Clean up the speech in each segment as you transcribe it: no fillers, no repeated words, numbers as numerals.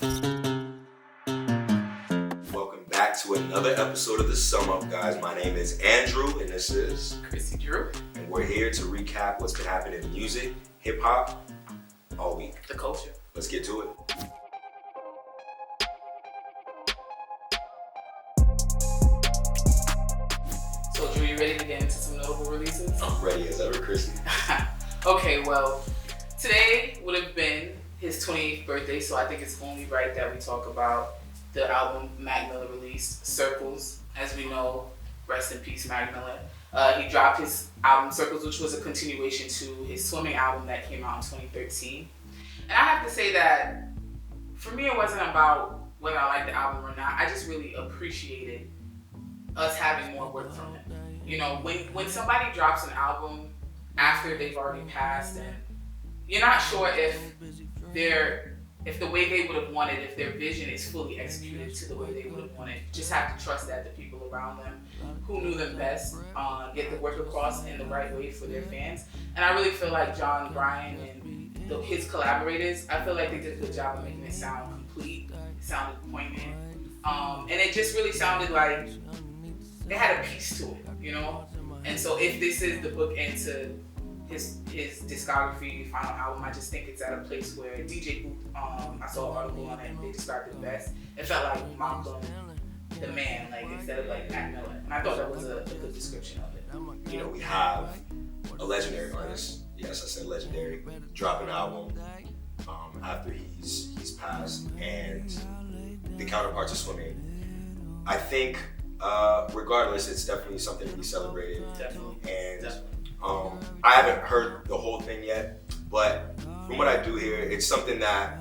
Welcome back to another episode of the Sum Up, guys. My name is Andrew, and this is Chrissy Drew. And we're here to recap what's been happening in music, hip hop, all week. The culture. Let's get to it. So, Drew, you ready to get into some notable releases? I'm ready as ever, Chrissy. Okay, well, today would have been his 28th birthday, so I think it's only right that we talk about the album Mac Miller released, Circles. As we know, rest in peace, Mac Miller. He dropped his album Circles, which was a continuation to his swimming album that came out in 2013. And I have to say that for me, it wasn't about whether I liked the album or not. I just really appreciated us having more work from him. You know, when somebody drops an album after they've already passed and you're not sure if the way they would have wanted, if their vision is fully executed to the way they would have wanted, you just have to trust that the people around them who knew them best get the work across in the right way for their fans. And I really feel like John Bryan and his collaborators, I feel like they did a good job of making it sound complete. It sounded poignant. And it just really sounded like it had a piece to it, you know? And so if this is the bookend to his discography, final album, I just think it's at a place where DJ Booth, I saw an article on it, they described it best. It felt like Malcolm, the man, like instead of like Mac Miller. And I thought that was a good description of it. You know, we have a legendary artist, yes, I said legendary, drop an album after he's passed, and the counterparts of swimming. I think, regardless, it's definitely something to be celebrated. Definitely. And I haven't heard the whole thing yet, but from what I do hear, it's something that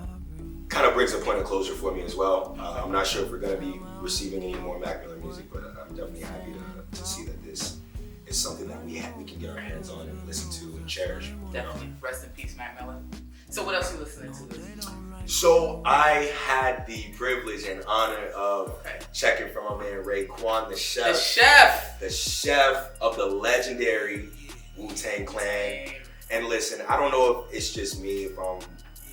kind of brings a point of closure for me as well. I'm not sure if we're going to be receiving any more Mac Miller music, but I'm definitely happy to see that this is something that we can get our hands on and listen to and cherish. Definitely. Rest in peace, Mac Miller. So what else are you listening to? So I had the privilege and honor of checking from my man Raekwon, the chef of the legendary Wu-Tang Clan. And listen, I don't know if it's just me, if I'm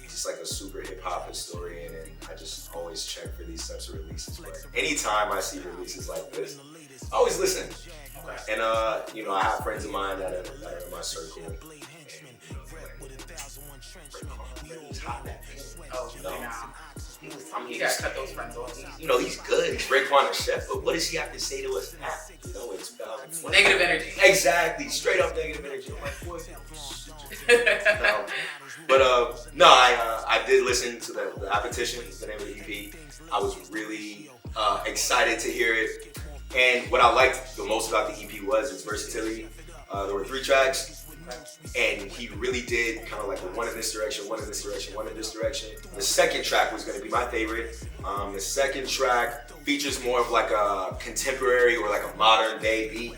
just like a super hip hop historian and I just always check for these types of releases, but anytime I see releases like this, I always listen. And you know, I have friends of mine that are in my circle, and he's hot that You gotta cut those friends off. you know, he's good. He's Raekwon the chef, but what does he have to say to us now? You know, in 2020. Negative energy. Exactly, straight up negative energy. I'm like, boy, no, I did listen to the Appetition, the name of the EP. I was really excited to hear it. And what I liked the most about the EP was its versatility. There were 3 tracks. And he really did kind of like one in this direction, one in this direction, one in this direction. The second track was going to be my favorite. The second track features more of like a contemporary or like a modern day beat.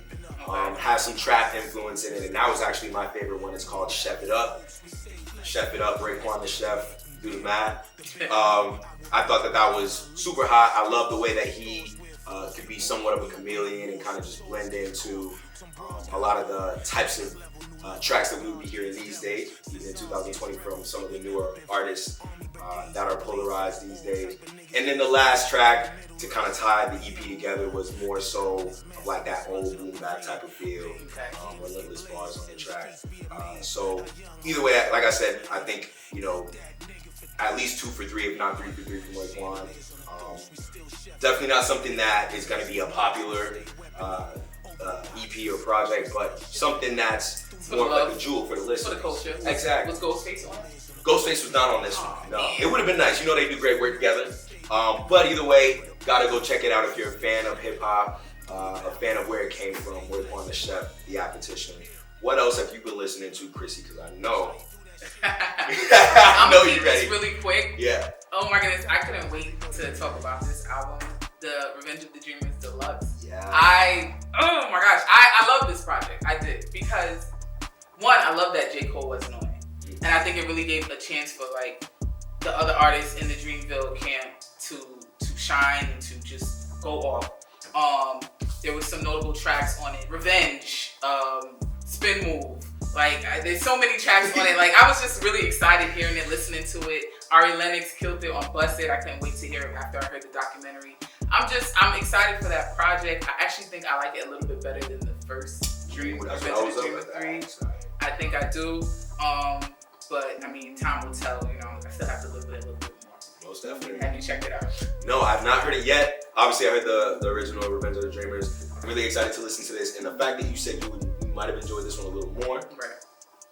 Has some trap influence in it, and that was actually my favorite one. It's called Chef It Up. Chef It Up, Raekwon the chef, do the math. I thought that was super hot. I love the way that he could be somewhat of a chameleon and kind of just blend into a lot of the types of tracks that we would be hearing these days, even in 2020 from some of the newer artists that are polarized these days. And then the last track to kind of tie the EP together was more so of like that old boom bap type of feel, relentless bars on the track. So either way, like I said, I think, you know, at least 2 for 3, if not 3 for 3 from Raekwon. Definitely not something that is going to be a popular EP or project, but something that's more like a jewel for the listeners. For the culture. Exactly. Was Ghostface on? Ghostface was not on this one. No, it would have been nice. You know, they do great work together. But either way, gotta go check it out if you're a fan of hip hop, a fan of where it came from, Raekwon the chef, the Appetition. What else have you been listening to, Chrissy? Because I know. I'm gonna keep this really quick. Yeah. Oh my goodness, I couldn't wait to talk about this album, the Revenge of the Dreamers Deluxe. Yeah. Oh my gosh, I love this project. I did, because one, I love that J. Cole wasn't on it. And I think it really gave a chance for like the other artists in the Dreamville camp to shine and to just go off. There was some notable tracks on it. Revenge, Spin Move. Like, there's so many tracks on it. Like, I was just really excited hearing it, listening to it. Ari Lennox killed it on Busted. I can't wait to hear it after I heard the documentary. I'm excited for that project. I actually think I like it a little bit better than the first Dream. Dream 3. I think I do. But I mean, time will tell. You know, I still have to live with it a little bit more. Most definitely. Have you checked it out? No, I've not heard it yet. Obviously, I heard the original Revenge of the Dreamers. I'm really excited to listen to this, and the fact that you said you might have enjoyed this one a little more, right?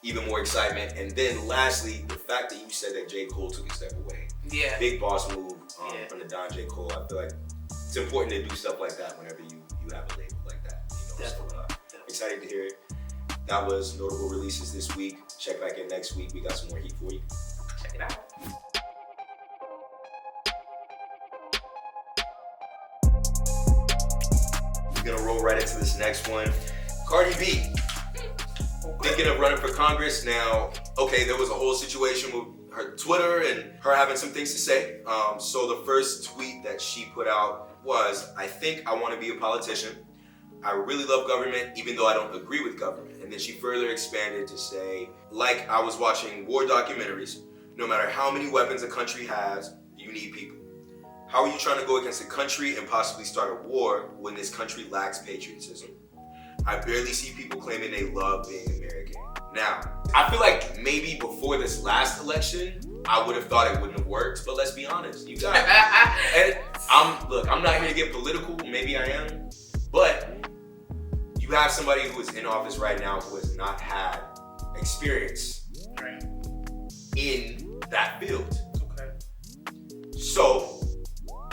Even more excitement. And then lastly, the fact that you said that J. Cole took a step away. Yeah. Big boss move from the Don J. Cole. I feel like it's important to do stuff like that whenever you have a label like that. You know, Definitely. So, excited to hear it. That was notable releases this week. Check back in next week. We got some more heat for you. Check it out. We're gonna roll right into this next one. Cardi B. Thinking of running for Congress. Now, okay, there was a whole situation with her Twitter and her having some things to say. So the first tweet that she put out was, I think I want to be a politician. I really love government, even though I don't agree with government. And then she further expanded to say, like I was watching war documentaries, no matter how many weapons a country has, you need people. How are you trying to go against a country and possibly start a war when this country lacks patriotism? I barely see people claiming they love being American. Now, I feel like maybe before this last election, I would have thought it wouldn't have worked, but let's be honest, you got it. And I'm not here to get political, maybe I am, but you have somebody who is in office right now who has not had experience in that field. Okay. So,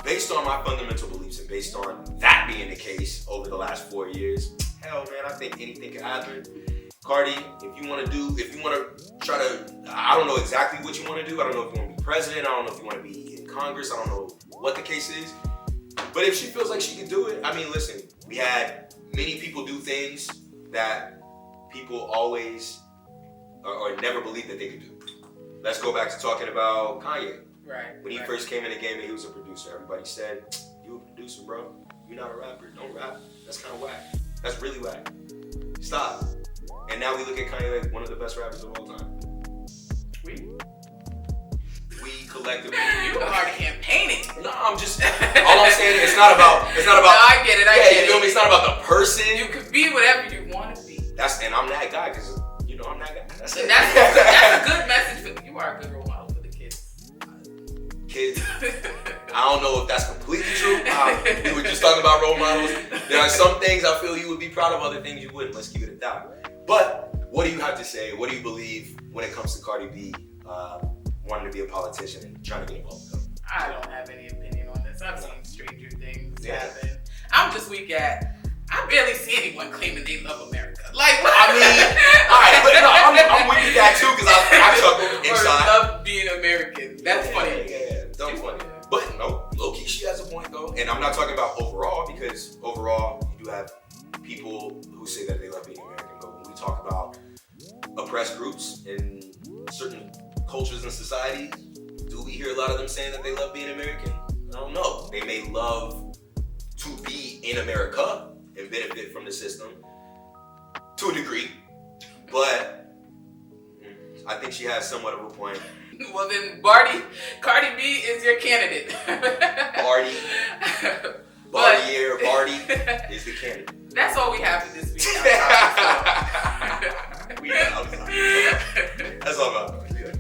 based on my fundamental beliefs and based on that being the case over the last 4 years, hell man, I think anything can happen. Cardi, if you want to try to, I don't know exactly what you want to do. I don't know if you want to be president. I don't know if you want to be in Congress. I don't know what the case is. But if she feels like she can do it, I mean, listen, we had many people do things that people always or never believed that they could do. Let's go back to talking about Kanye. Right. When he first came in the game and he was a producer, everybody said, you a producer, bro. You're not a rapper. Don't rap. That's kind of whack. That's really whack. Stop. And now we look at Kanye like one of the best rappers of all time. We collectively. You already campaigning. No, I'm just. All I'm saying, it's not about. No, I get it. I get you feel me? It's not about the person. You could be whatever you want to be. And I'm that guy because I'm that guy. That's it. That's a good message for you. Are a good role model for the kids. Kids. I don't know if that's completely true. We were just talking about role models. There are some things I feel you would be proud of, other things you wouldn't. Let's keep it at that. But what do you have to say? What do you believe when it comes to Cardi B wanting to be a politician and trying to get involved with them? I don't have any opinion on this. I've seen Stranger Things happen. I'm just weak at, I barely see anyone claiming they love America. Like, I mean, alright, but no, I'm with you that too because I chuckle inside. Or love being American. That's funny. Yeah, that's funny. But no, low-key, she has a point though. And I'm not talking about overall because overall, you do have people who say that they love being American. But when we talk about oppressed groups in certain cultures and societies, do we hear a lot of them saying that they love being American? I don't know. They may love to be in America and benefit from the system to a degree, but I think she has somewhat of a point. Well then, Cardi B is your candidate. Barty is the candidate. That's all we have for this week. We outside. That's all about it.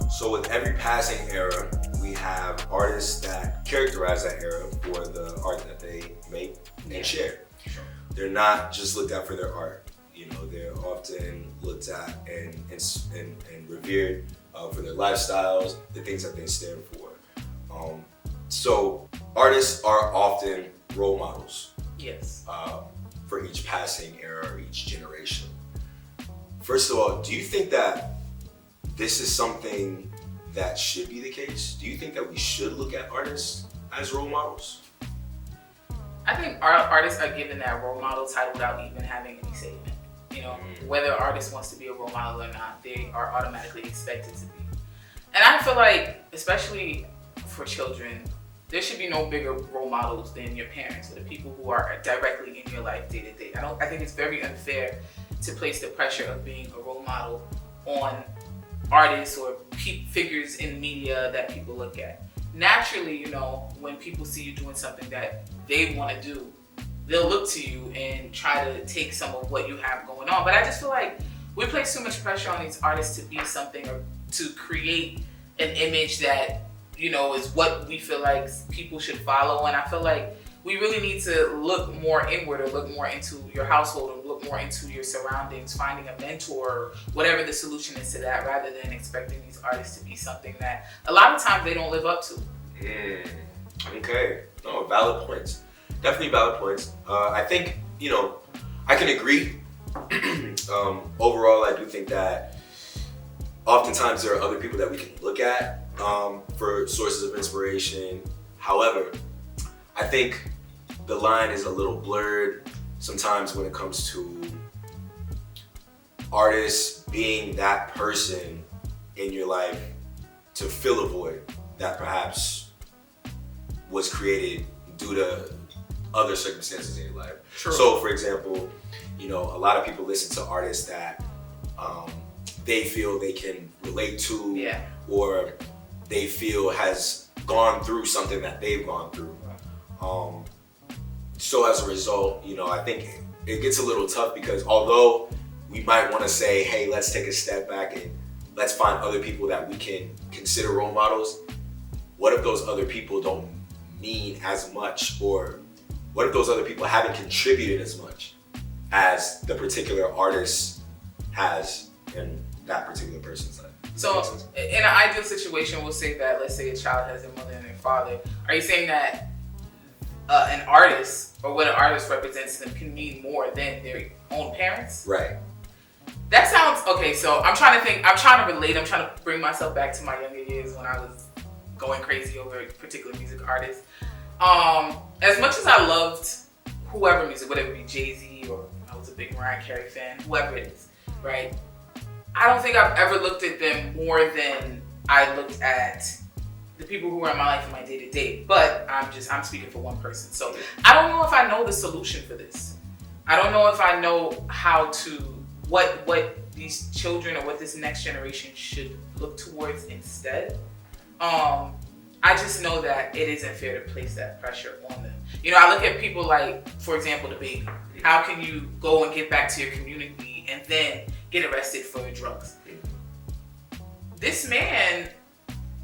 So with every passing era, we have artists that characterize that era for the art that they make and share. They're not just looked at for their art. They're often looked at and revered for their lifestyles, the things that they stand for. So artists are often role models. Yes. For each passing era or each generation. First of all, do you think that this is something that should be the case? Do you think that we should look at artists as role models? I think artists are given that role model title without even having any say in it. Whether an artist wants to be a role model or not, they are automatically expected to be. And I feel like, especially for children, there should be no bigger role models than your parents or the people who are directly in your life day to day. I think it's very unfair to place the pressure of being a role model on artists or figures in media that people look at. Naturally, you know, when people see you doing something that they want to do, they'll look to you and try to take some of what you have going on. But I just feel like we place too much pressure on these artists to be something or to create an image that, you know, is what we feel like people should follow. And I feel like we really need to look more inward or look more into your household or look more into your surroundings, finding a mentor, whatever the solution is to that, rather than expecting these artists to be something that a lot of times they don't live up to. Okay. No, valid points. Definitely valid points. I think, you know, I can agree. Overall, I do think that oftentimes there are other people that we can look at for sources of inspiration. However, I think the line is a little blurred sometimes when it comes to artists being that person in your life to fill a void that perhaps was created due to other circumstances in your life. True. So, for example, you know, a lot of people listen to artists that they feel they can relate to, or they feel has gone through something that they've gone through. So as a result, you know, I think it gets a little tough because although we might want to say, hey, let's take a step back and let's find other people that we can consider role models, what if those other people don't mean as much, or what if those other people haven't contributed as much as the particular artist has in that particular person's life? So in an ideal situation, we'll say that, let's say a child has their mother and their father. Are you saying that an artist, or what an artist represents them, can mean more than their own parents? Right. That sounds, okay, so I'm trying to relate, I'm trying to bring myself back to my younger years when I was going crazy over a particular music artist. As much as I loved whoever music, whatever it be, Jay-Z, or I was a big Mariah Carey fan, whoever it is, right? I don't think I've ever looked at them more than I looked at the people who are in my life in my day-to-day. But I'm speaking for one person. So I don't know if I know the solution for this. I don't know if I know how to, what these children or what this next generation should look towards instead. I just know that it isn't fair to place that pressure on them. You know, I look at people like, for example, the baby. How can you go and get back to your community and then get arrested for drugs? This man,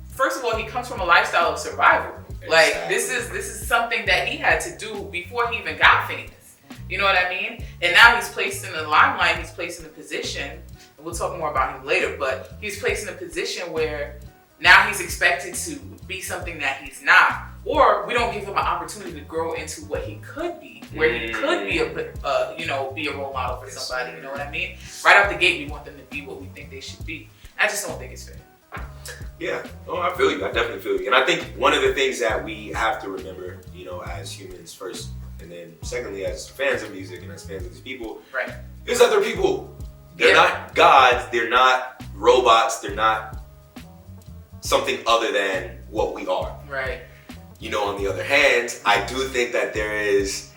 first of all, he comes from a lifestyle of survival. Exactly. Like this is something that he had to do before he even got famous. You know what I mean? And now he's placed in the limelight, he's placed in a position, and we'll talk more about him later, but he's placed in a position where now he's expected to be something that he's not. Or we don't give him an opportunity to grow into what he could be, where he could be be a role model for somebody. You know what I mean? Right out the gate, we want them to be what we think they should be. I just don't think it's fair. Yeah, I feel you. I definitely feel you. And I think one of the things that we have to remember, you know, as humans first, and then secondly, as fans of music and as fans of these people, right, is that they're people. They're not gods. They're not robots. They're not something other than what we are. Right. You know, on the other hand, I do think that there is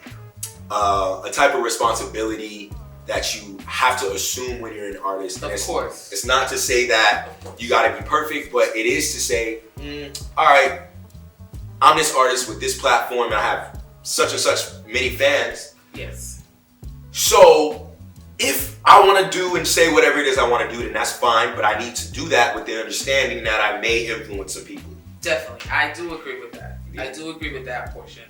a type of responsibility that you have to assume when you're an artist. Of course. It's not to say that you gotta be perfect, but it is to say, all right, I'm this artist with this platform and I have such and such many fans. Yes. So if I wanna do and say whatever it is I wanna do, then that's fine, but I need to do that with the understanding that I may influence some people. Definitely. I do agree with that. Yeah. I do agree with that portion.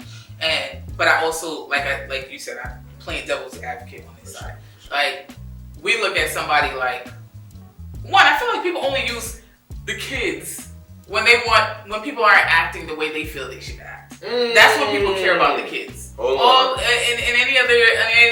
But I also, like you said, I'm playing devil's advocate on this side. Like, we look at somebody like, one, I feel like people only use the kids when people aren't acting the way they feel they should act. That's what people care about, the kids. In any other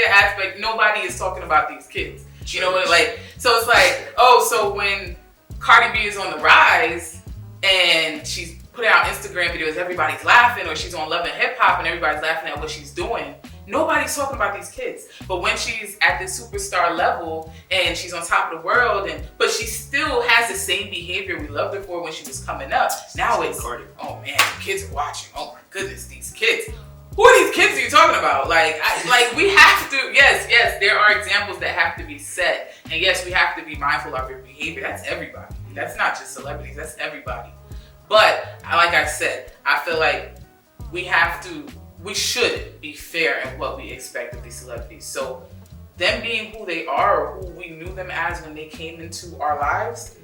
aspect, nobody is talking about these kids. You know what? Like, so it's like, so when Cardi B is on the rise and she's putting out Instagram videos, everybody's laughing, or she's on Love and Hip Hop and everybody's laughing at what she's doing. nobody's talking about these kids. But when she's at this superstar level and she's on top of the world, but she still has the same behavior we loved her for when she was coming up. Now it's, oh man, kids are watching. Oh my goodness, these kids. Who are these kids you're talking about? Like we have to, yes, there are examples that have to be set. And yes, we have to be mindful of your behavior. That's everybody. That's not just celebrities, that's everybody. But like I said, I feel like we should be fair in what we expect of these celebrities. So them being who they are or who we knew them as when they came into our lives,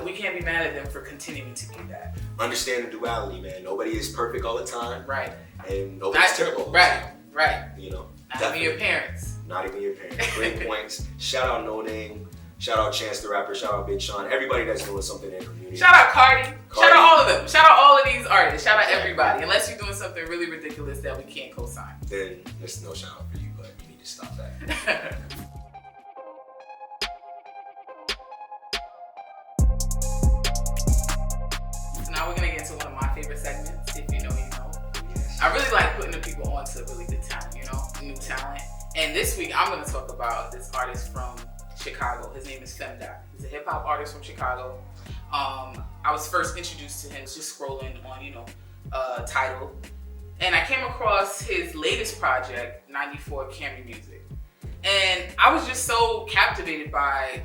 we can't be mad at them for continuing to be that. Understand the duality, man. Nobody is perfect all the time. Right. And nobody's terrible all the time. Right. You know. Not even your parents. Not even your parents. Great points. Shout out No Name. Shout out Chance the Rapper. Shout out Big Sean. Everybody that's doing something in the community. Shout out Cardi. Shout out all of them. Shout out all of these artists. Shout out everybody. Unless you're doing something really ridiculous that we can't co-sign. Then there's no shout out for you, but you need to stop that. So now we're going to get into one of my favorite segments. If you know, you know. Yes. I really like putting the people on to really good talent, you know, new talent. And this week I'm going to talk about this artist from Chicago. His name is Femdot. He's a hip hop artist from Chicago. I was first introduced to him just scrolling on, Tidal. And I came across his latest project, 94 Camry Music. And I was just so captivated by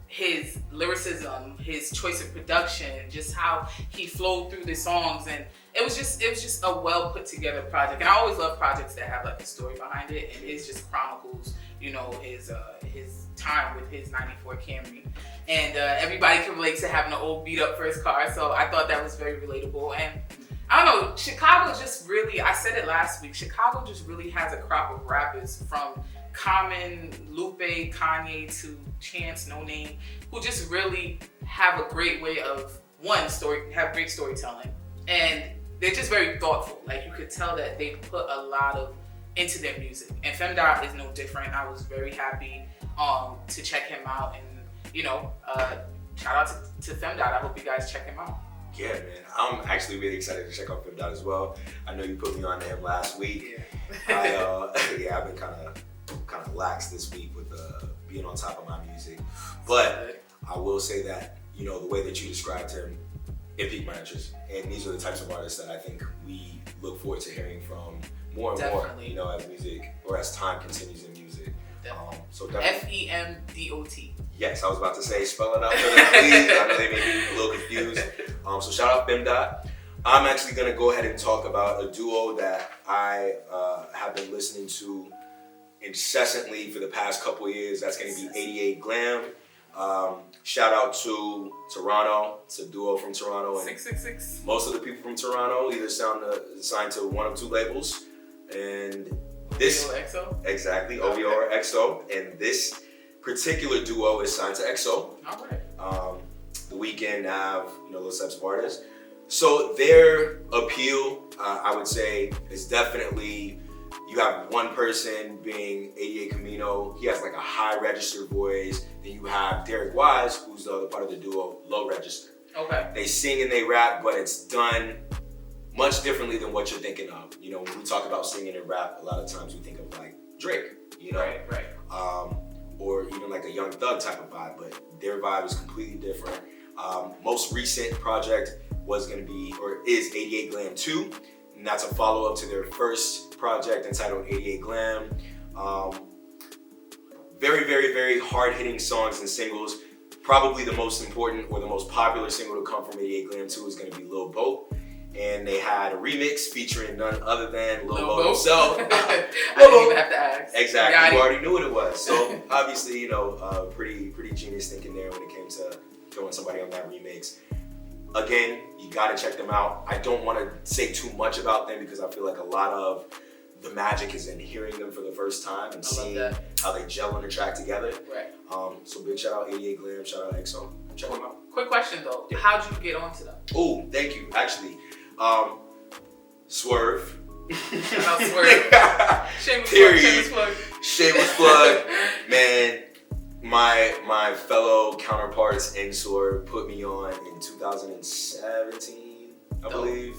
his lyricism, his choice of production, just how he flowed through the songs, and it was just a well put together project. And I always love projects that have like a story behind it, and it just chronicles, his time with his 94 Camry. And everybody can relate to having an old beat up first car, so I thought that was very relatable. And I don't know, Chicago just really, I said it last week, Chicago just really has a crop of rappers from Common, Lupe, Kanye to Chance, No Name, who just really have a great way of, have great storytelling. And they're just very thoughtful. Like, you could tell that they put a lot of into their music. And Femdot is no different. I was very happy to check him out. And, shout out to Femdot. I hope you guys check him out. Yeah, man. I'm actually really excited to check out Femdot as well. I know you put me on to him last week. Yeah. I've been kind of lax this week with being on top of my music. But I will say that, the way that you described him, it piqued my interest. And these are the types of artists that I think we look forward to hearing from more and Definitely. more, as music, or as time continues in music. So definitely. Femdot. Yes, I was about to say, spell it out for them, please. I know they may be a little confused. So shout out Femdot. I'm actually gonna go ahead and talk about a duo that I have been listening to incessantly for the past couple of years. That's gonna be 88 Glam. Shout out to Toronto. It's a duo from Toronto. And 666. most of the people from Toronto either signed to one of two labels. And this OVO, XO? Exactly, OVO or XO. And this particular duo is signed to XO. All right. The Weeknd, Nav, those types of artists. So their appeal, I would say, is definitely, you have one person being 88 Camino. He has like a high register voice. Then you have Derek Wise, who's the other part of the duo, low register. Okay. They sing and they rap, but it's done much differently than what you're thinking of. When we talk about singing and rap, a lot of times we think of like Drake, Right. Or even like a Young Thug type of vibe, but their vibe is completely different. Most recent project was going to be, or is 88 Glam 2, and that's a follow-up to their first project entitled 88 Glam. Very, very, very hard-hitting songs and singles. Probably the most important or the most popular single to come from 88 Glam 2 is going to be Lil Boat. And they had a remix featuring none other than Lil Boat himself. I didn't even have to ask. Exactly, you already knew what it was. So obviously, pretty genius thinking there when it came to throwing somebody on that remix. Again, you gotta check them out. I don't want to say too much about them because I feel like a lot of the magic is in hearing them for the first time and seeing how they gel on the track together. Right. So big shout out 88 Glam, shout out XO. Check them out. Quick question though, how'd you get onto them? Oh, thank you. Actually, Swerve. Shout out Swerve. Shameless plug. Man, my fellow counterparts in Swerve put me on in 2017, I believe.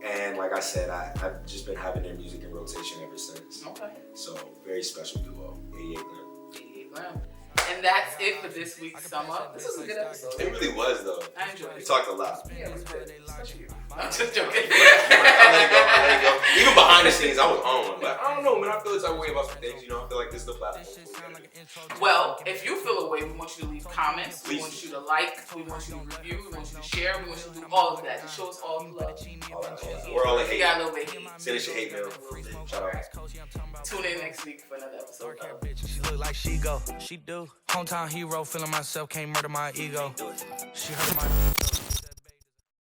And like I said, I've just been having their music in rotation ever since. Okay. So very special duo, 88 Gram. 88 Gram. And that's it for this week's Sum Up. This was a good episode. It really was though. I enjoyed it. We talked a lot. Yeah, we did. Especially you. I'm just joking. I let it go. Even behind the scenes, I was on one. But I don't know, man. I feel the type of way about some things. You know, I feel like this is the platform. Well, if you feel a way, we want you to leave comments. We want you to like. We want you to review. We want you to share. We want you to do all of that to show us all the love. We're all in hate. We got a little bit of hate. Send us your hate mail. Shout out. Tune in next week for another episode. She look like she go, she do. Hometown hero, feeling myself, can't murder my ego. She hurt my